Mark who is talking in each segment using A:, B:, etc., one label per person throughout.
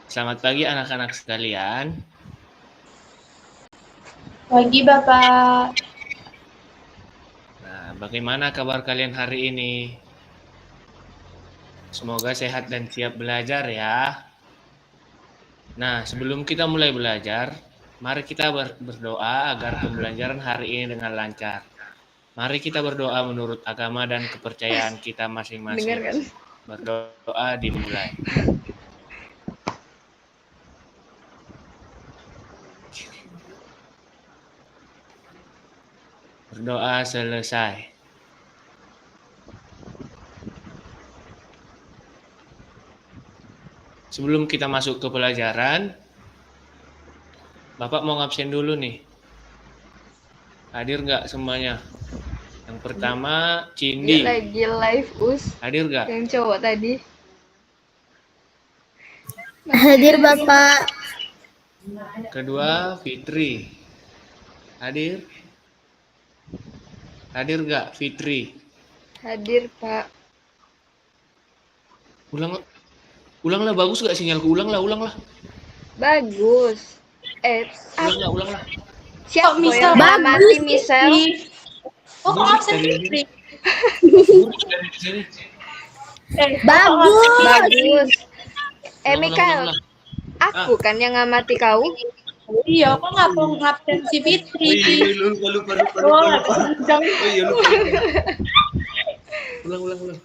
A: Selamat pagi anak-anak sekalian.
B: Pagi, Bapak.
A: Nah, bagaimana kabar kalian hari ini? Semoga sehat dan siap belajar ya. Nah, sebelum kita mulai belajar, mari kita berdoa agar pembelajaran hari ini dengan lancar. Mari kita berdoa menurut agama dan kepercayaan kita
C: Dengar
A: masing-masing.
C: kan?
A: Berdoa dimulai. Berdoa selesai. Sebelum kita masuk ke pelajaran, Bapak mau ngabsen dulu nih. Hadir nggak semuanya? Yang pertama, Cindy.
C: Dia lagi live
A: Hadir nggak?
C: yang cowok tadi.
D: Hadir Bapak.
A: Kedua, Fitri. Hadir? Hadir nggak, Fitri?
C: Hadir, Pak.
A: Ulanglah, bagus nggak sinyalku? Ulanglah.
C: Bagus.
A: Ulanglah.
C: Siapa
B: Misal
C: yang ngamati Misal?
B: Oh, kok absen Fitri?
D: Bagus.
C: Mikael, aku kan yang ngamati kau.
B: Iya, kok nggak mau ngabsen si Fitri?
A: Lupa. Oh iya, lupa. Ulang.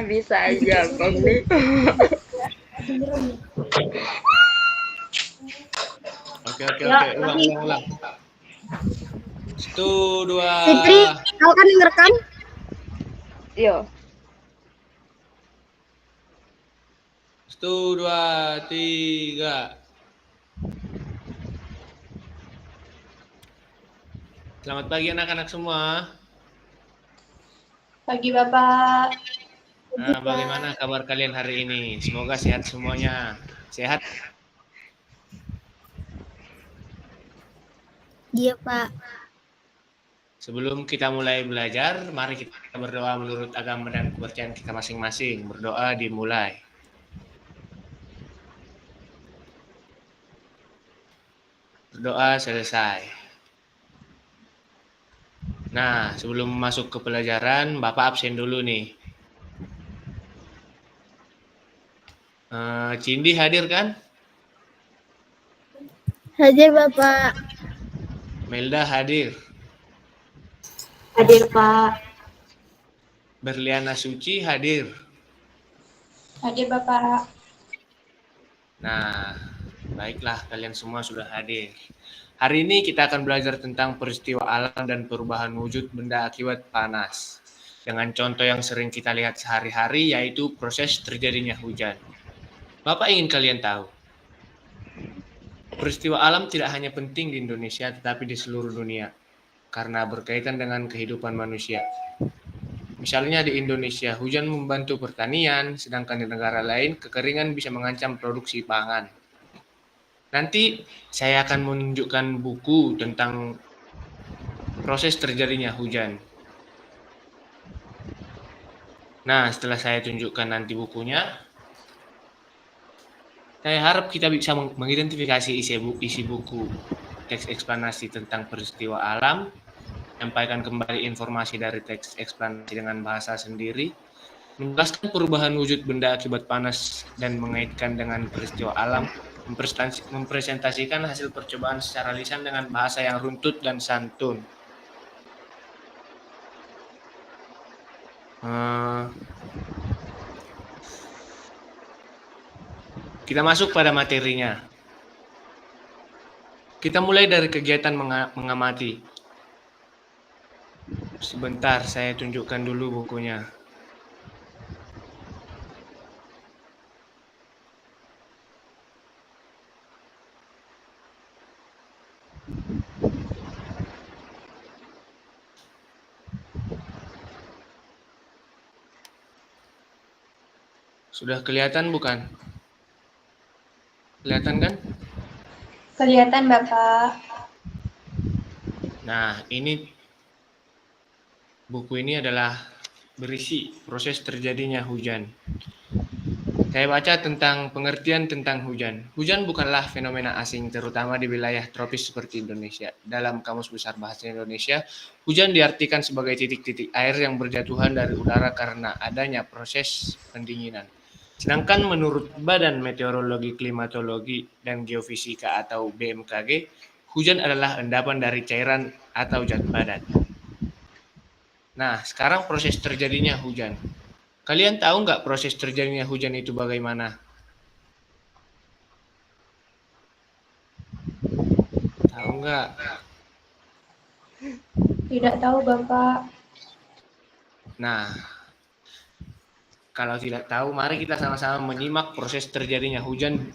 C: Bisa aja, Bang.
A: Oke. Ulang. 1, 2.
D: Fitri, kau kan yang rekam?
C: Yo.
A: 1, 2, 3. Selamat pagi anak-anak semua.
B: Pagi, Bapak.
A: Nah, bagaimana kabar kalian hari ini? Semoga sehat semuanya. Sehat?
D: Iya Pak.
A: Sebelum kita mulai belajar, mari kita berdoa menurut agama dan kepercayaan kita masing-masing. Berdoa dimulai. Berdoa selesai. Nah, sebelum masuk ke pelajaran, Bapak absen dulu nih. Cindy hadir kan?
D: Hadir Bapak.
A: Melda hadir.
B: Hadir, Pak.
A: Berliana Suci hadir.
B: Hadir, Bapak.
A: Nah, baiklah kalian semua sudah hadir. Hari ini kita akan belajar tentang peristiwa alam dan perubahan wujud benda akibat panas. Dengan contoh yang sering kita lihat sehari-hari, yaitu proses terjadinya hujan. Bapak ingin kalian tahu, peristiwa alam tidak hanya penting di Indonesia, tetapi di seluruh dunia, karena berkaitan dengan kehidupan manusia. Misalnya di Indonesia, hujan membantu pertanian, sedangkan di negara lain, kekeringan bisa mengancam produksi pangan. Nanti saya akan menunjukkan buku tentang proses terjadinya hujan. Nah, setelah saya tunjukkan nanti bukunya, saya harap kita bisa mengidentifikasi isi buku, teks eksplanasi tentang peristiwa alam, menyampaikan kembali informasi dari teks eksplanasi dengan bahasa sendiri, menjelaskan perubahan wujud benda akibat panas dan mengaitkan dengan peristiwa alam, mempresentasikan hasil percobaan secara lisan dengan bahasa yang runtut dan santun. Kita masuk pada materinya. Kita mulai dari kegiatan mengamati. Sebentar, saya tunjukkan dulu bukunya. Sudah kelihatan bukan? Kelihatan kan?
B: Kelihatan, Bapak.
A: Nah, buku ini adalah berisi proses terjadinya hujan. Saya baca tentang pengertian tentang hujan. Hujan bukanlah fenomena asing, terutama di wilayah tropis seperti Indonesia. Dalam Kamus Besar Bahasa Indonesia, hujan diartikan sebagai titik-titik air yang berjatuhan dari udara karena adanya proses pendinginan. Sedangkan menurut Badan Meteorologi, Klimatologi, dan Geofisika atau BMKG, hujan adalah endapan dari cairan atau zat padat. Nah, sekarang proses terjadinya hujan. Kalian tahu nggak proses terjadinya hujan itu bagaimana? Tahu nggak?
B: Tidak tahu, Bapak.
A: Nah, kalau tidak tahu, mari kita sama-sama menyimak proses terjadinya hujan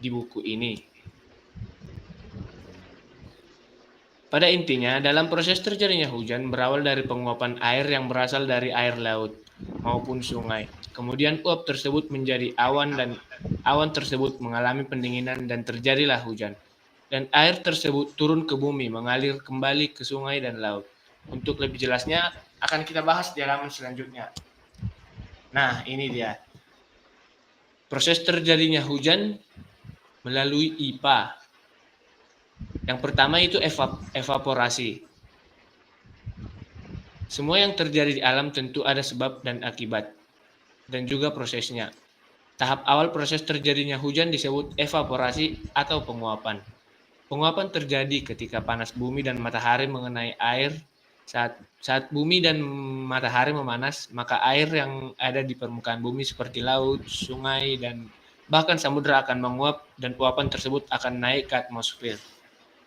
A: di buku ini. Pada intinya, dalam proses terjadinya hujan berawal dari penguapan air yang berasal dari air laut maupun sungai. Kemudian uap tersebut menjadi awan dan awan tersebut mengalami pendinginan dan terjadilah hujan. Dan air tersebut turun ke bumi, mengalir kembali ke sungai dan laut. Untuk lebih jelasnya akan kita bahas di halaman selanjutnya. Nah, ini dia. Proses terjadinya hujan melalui IPA. Yang pertama itu evaporasi. Semua yang terjadi di alam tentu ada sebab dan akibat, dan juga prosesnya. Tahap awal proses terjadinya hujan disebut evaporasi atau penguapan. Penguapan terjadi ketika panas bumi dan matahari mengenai air. Saat bumi dan matahari memanas, maka air yang ada di permukaan bumi seperti laut, sungai, dan bahkan samudera akan menguap dan uapan tersebut akan naik ke atmosfer.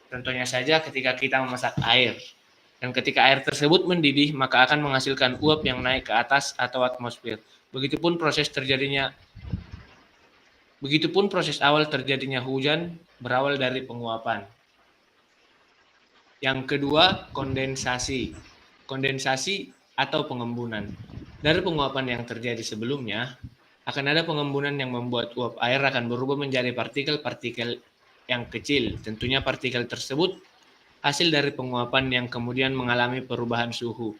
A: Contohnya saja ketika kita memasak air. Dan ketika air tersebut mendidih, maka akan menghasilkan uap yang naik ke atas atau atmosfer. Begitupun proses awal terjadinya hujan berawal dari penguapan. Yang kedua, kondensasi. Kondensasi atau pengembunan. Dari penguapan yang terjadi sebelumnya, akan ada pengembunan yang membuat uap air akan berubah menjadi partikel-partikel yang kecil. Tentunya partikel tersebut hasil dari penguapan yang kemudian mengalami perubahan suhu.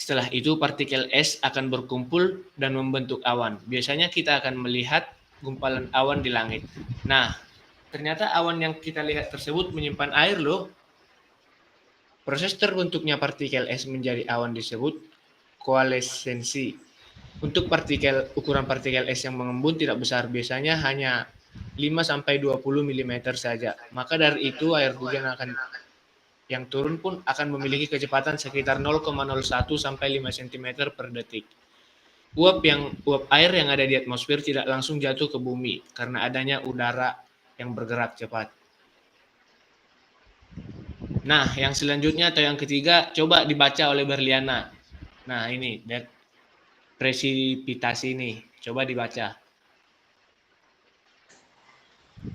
A: Setelah itu partikel es akan berkumpul dan membentuk awan. Biasanya kita akan melihat gumpalan awan di langit. Nah, ternyata awan yang kita lihat tersebut menyimpan air loh. Proses terbentuknya partikel es menjadi awan disebut koalesensi. Untuk ukuran partikel es yang mengembun tidak besar, biasanya hanya 5-20 mm saja. Maka dari itu air hujan yang turun pun akan memiliki kecepatan sekitar 0,01 sampai 5 cm per detik. Uap air yang ada di atmosfer tidak langsung jatuh ke bumi karena adanya udara yang bergerak cepat. Nah, yang selanjutnya atau yang ketiga coba dibaca oleh Berliana. Nah, ini presipitasi ini, coba dibaca.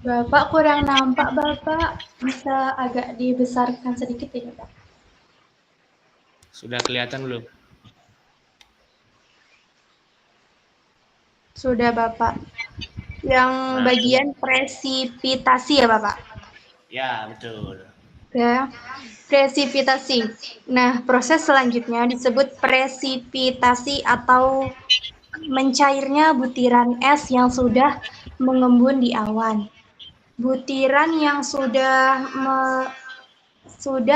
B: Bapak kurang nampak, Bapak. Bisa agak dibesarkan sedikit ya, Bapak?
A: Sudah kelihatan belum?
B: Sudah, Bapak. Yang bagian presipitasi ya, Bapak?
A: Ya, betul.
B: Ya, presipitasi. Nah, proses selanjutnya disebut presipitasi atau mencairnya butiran es yang sudah mengembun di awan. Butiran yang sudah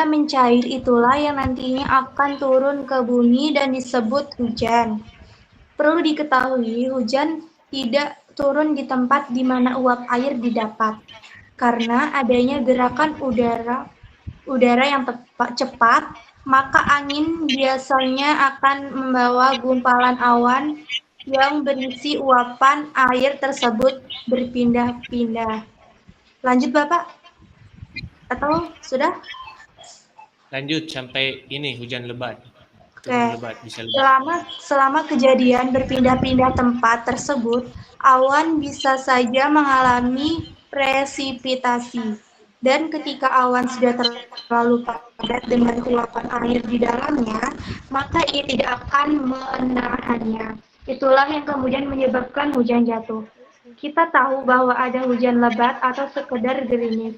B: mencair itulah yang nantinya akan turun ke bumi dan disebut hujan. Perlu diketahui, hujan tidak turun di tempat di mana uap air didapat, karena adanya gerakan udara yang cepat, maka angin biasanya akan membawa gumpalan awan yang berisi uapan air tersebut berpindah-pindah. Lanjut, Bapak? Atau sudah?
A: Lanjut sampai ini hujan lebat.
B: Oke.
A: Lebat, bisa lebat.
B: Selama kejadian berpindah-pindah tempat tersebut, awan bisa saja mengalami presipitasi. Dan ketika awan sudah terlalu padat dengan uapan air di dalamnya, maka ia tidak akan menahannya. Itulah yang kemudian menyebabkan hujan jatuh. Kita tahu bahwa ada hujan lebat atau sekedar gerimis.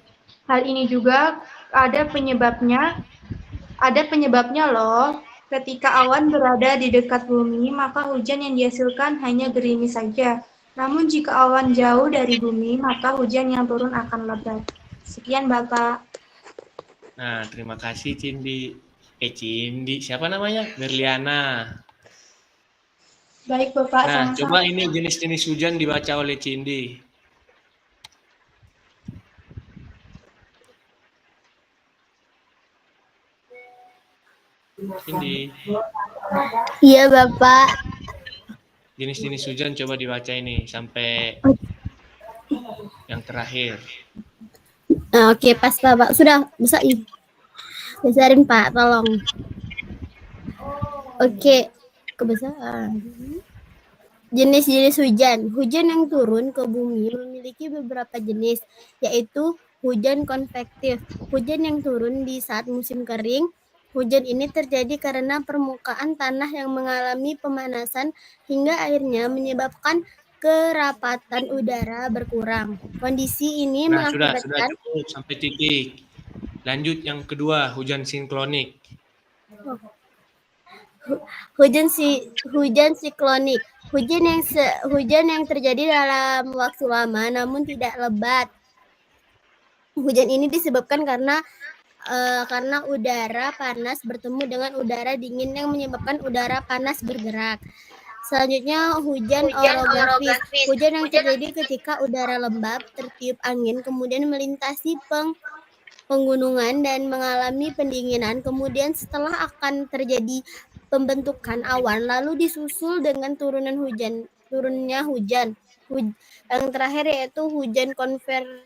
B: Hal ini juga ada penyebabnya loh. Ketika awan berada di dekat bumi, maka hujan yang dihasilkan hanya gerimis saja. Namun jika awan jauh dari bumi, maka hujan yang turun akan lebat. Sekian Bapak.
A: Nah, terima kasih Cindi. Cindi, siapa namanya? Berliana.
B: Baik Bapak,
A: Nah,
B: sama-sama.
A: coba ini jenis-jenis hujan dibaca oleh Cindi. Cindi,
D: Iya, Bapak.
A: jenis-jenis hujan coba dibaca ini sampai yang terakhir.
D: Nah, oke, pas Bapak. Sudah, bisa ih. Besarin, Pak, tolong. Oke, kebesaran. Jenis-jenis hujan. Hujan yang turun ke bumi memiliki beberapa jenis, yaitu hujan konvektif. Hujan yang turun di saat musim kering. Hujan ini terjadi karena permukaan tanah yang mengalami pemanasan hingga akhirnya menyebabkan kerapatan udara berkurang. Kondisi ini
A: Nah, sudah
D: mengakibatkan
A: cukup sampai titik. Lanjut yang kedua, hujan sinkronik.
D: hujan siklonik. Hujan yang terjadi dalam waktu lama namun tidak lebat. Hujan ini disebabkan karena udara panas bertemu dengan udara dingin yang menyebabkan udara panas bergerak. Selanjutnya hujan orografis. Hujan yang terjadi ketika udara lembab tertiup angin kemudian melintasi penggunungan dan mengalami pendinginan. Kemudian setelah akan terjadi pembentukan awan lalu disusul dengan turunnya hujan. Yang terakhir yaitu hujan konversi.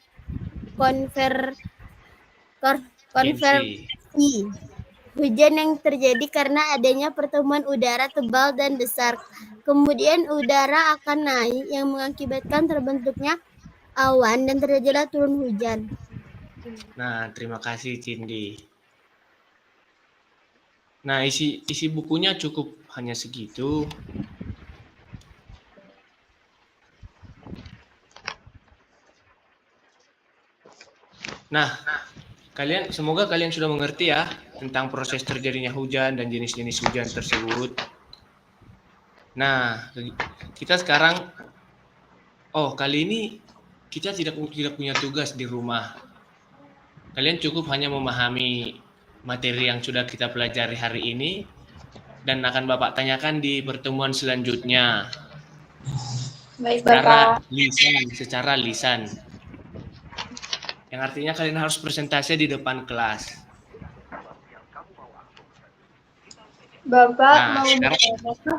D: Hujan yang terjadi karena adanya pertemuan udara tebal dan besar. Kemudian udara akan naik yang mengakibatkan terbentuknya awan dan terjadilah turun hujan.
A: Nah, terima kasih Cindi. Nah, isi bukunya cukup hanya segitu. Nah, semoga kalian sudah mengerti ya tentang proses terjadinya hujan dan jenis-jenis hujan tersebut. Nah, kita sekarang kali ini kita tidak punya tugas di rumah. Kalian cukup hanya memahami materi yang sudah kita pelajari hari ini dan akan Bapak tanyakan di pertemuan selanjutnya.
B: Baik Bapak.
A: Secara lisan. Yang artinya kalian harus presentasi di depan kelas.
B: Bapak
A: Nah,
B: mau
A: sekarang
B: bertanya,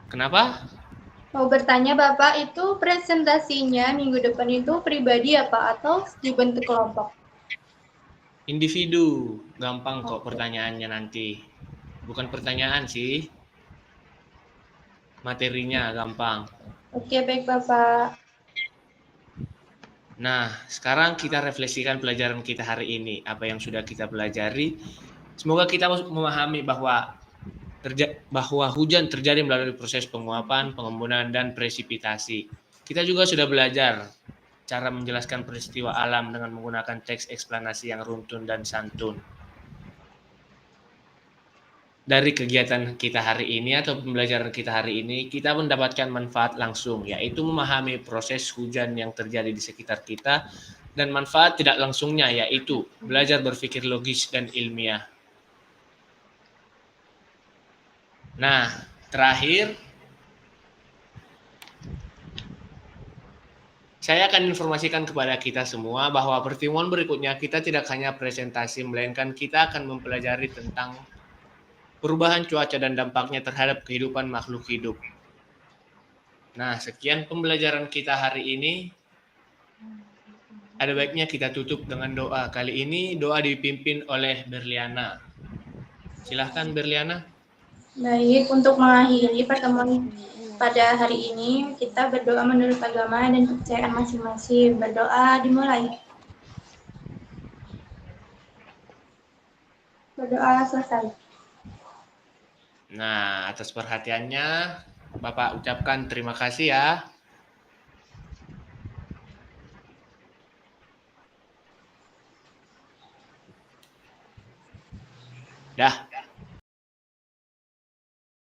A: kenapa?
B: mau bertanya Bapak, itu presentasinya minggu depan itu pribadi apa atau dibentuk kelompok?
A: Individu. Gampang kok pertanyaannya nanti. Bukan pertanyaan sih. Materinya gampang.
B: Oke, baik Bapak.
A: Nah, sekarang kita refleksikan pelajaran kita hari ini. Apa yang sudah kita pelajari. Semoga kita memahami bahwa hujan terjadi melalui proses penguapan, pengembunan, dan presipitasi. Kita juga sudah belajar cara menjelaskan peristiwa alam dengan menggunakan teks eksplanasi yang runtun dan santun. Dari kegiatan kita hari ini atau pembelajaran kita hari ini, kita mendapatkan manfaat langsung, yaitu memahami proses hujan yang terjadi di sekitar kita, dan manfaat tidak langsungnya, yaitu belajar berpikir logis dan ilmiah. Nah, terakhir, saya akan informasikan kepada kita semua bahwa pertemuan berikutnya kita tidak hanya presentasi, melainkan kita akan mempelajari tentang perubahan cuaca dan dampaknya terhadap kehidupan makhluk hidup. Nah, sekian pembelajaran kita hari ini. Ada baiknya kita tutup dengan doa. Kali ini doa dipimpin oleh Berliana. Silahkan Berliana.
B: Baik, untuk mengakhiri pertemuan pada hari ini, kita berdoa menurut agama dan kepercayaan masing-masing. Berdoa dimulai. Berdoa selesai.
A: Nah, atas perhatiannya, Bapak ucapkan terima kasih ya. Dah.